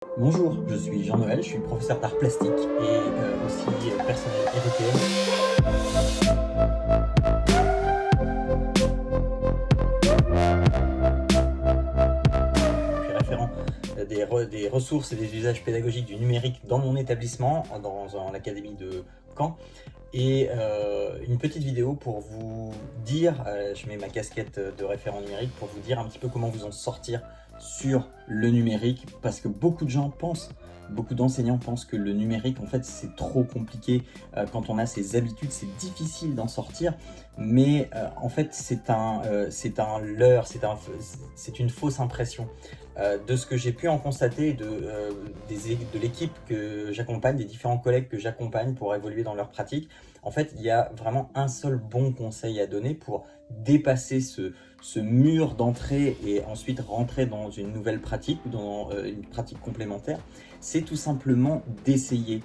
Bonjour, je suis Jean-Noël, je suis professeur d'art plastique et aussi personnel REPM. Je suis référent des ressources et des usages pédagogiques du numérique dans mon établissement, dans l'académie de Caen. Et une petite vidéo pour vous dire, je mets ma casquette de référent numérique pour vous dire un petit peu comment vous en sortir sur le numérique, parce que beaucoup de gens pensent, beaucoup d'enseignants pensent que le numérique, en fait, c'est trop compliqué. Quand on a ses habitudes, c'est difficile d'en sortir, mais en fait, c'est un leurre, c'est une fausse impression. De ce que j'ai pu en constater de l'équipe que j'accompagne, des différents collègues que j'accompagne pour évoluer dans leur pratique, en fait, il y a vraiment un seul bon conseil à donner pour dépasser ce mur d'entrée et ensuite rentrer dans une nouvelle pratique ou dans une pratique complémentaire. C'est tout simplement d'essayer.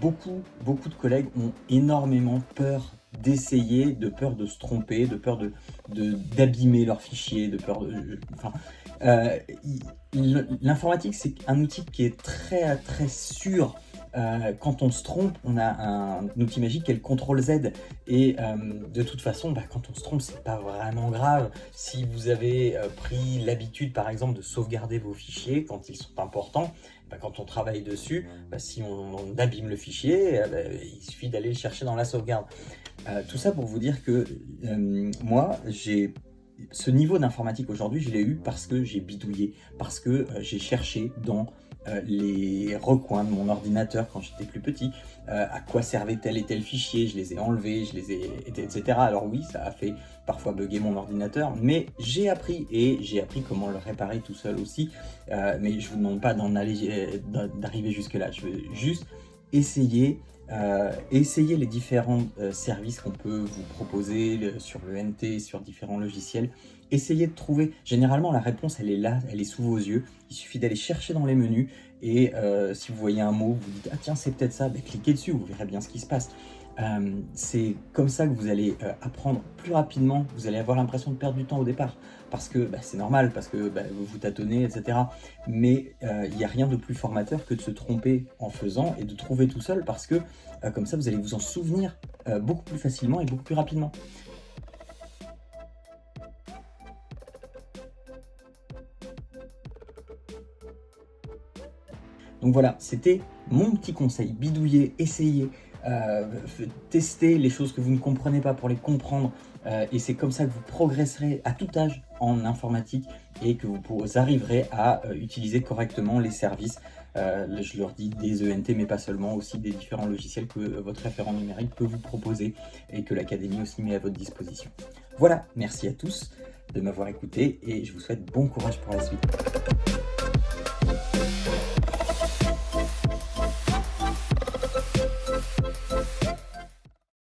Beaucoup de collègues ont énormément peur d'essayer, de peur de se tromper, de peur d'abîmer leur fichier, de peur de... Enfin, l'informatique, c'est un outil qui est très sûr. Quand on se trompe, on a un outil magique qui est le CTRL-Z. Et de toute façon, quand on se trompe, c'est pas vraiment grave. Si vous avez pris l'habitude, par exemple, de sauvegarder vos fichiers quand ils sont importants, quand on travaille dessus, si on abîme le fichier, il suffit d'aller le chercher dans la sauvegarde. Tout ça pour vous dire que moi, ce niveau d'informatique aujourd'hui, je l'ai eu parce que j'ai bidouillé, parce que j'ai cherché dans les recoins de mon ordinateur quand j'étais plus petit, à quoi servait tel et tel fichier, je les ai enlevés, etc. Alors oui, ça a fait parfois bugger mon ordinateur, mais j'ai appris, et j'ai appris comment le réparer tout seul aussi, mais je vous demande pas d'arriver jusque là, je veux juste essayer les différents services qu'on peut vous proposer sur le NT, sur différents logiciels. Essayez de trouver, généralement la réponse elle est là, elle est sous vos yeux, il suffit d'aller chercher dans les menus et si vous voyez un mot, vous dites « Ah tiens, c'est peut-être ça », cliquez dessus, vous verrez bien ce qui se passe. C'est comme ça que vous allez apprendre plus rapidement, vous allez avoir l'impression de perdre du temps au départ, parce que c'est normal, parce que vous vous tâtonnez, etc. Mais il n'y a rien de plus formateur que de se tromper en faisant et de trouver tout seul, parce que comme ça vous allez vous en souvenir beaucoup plus facilement et beaucoup plus rapidement. Donc voilà, c'était mon petit conseil, bidouiller, essayer, tester les choses que vous ne comprenez pas pour les comprendre, et c'est comme ça que vous progresserez à tout âge en informatique et que vous arriverez à utiliser correctement les services, je leur dis des ENT mais pas seulement, aussi des différents logiciels que votre référent numérique peut vous proposer et que l'académie aussi met à votre disposition. Voilà, merci à tous de m'avoir écouté et je vous souhaite bon courage pour la suite.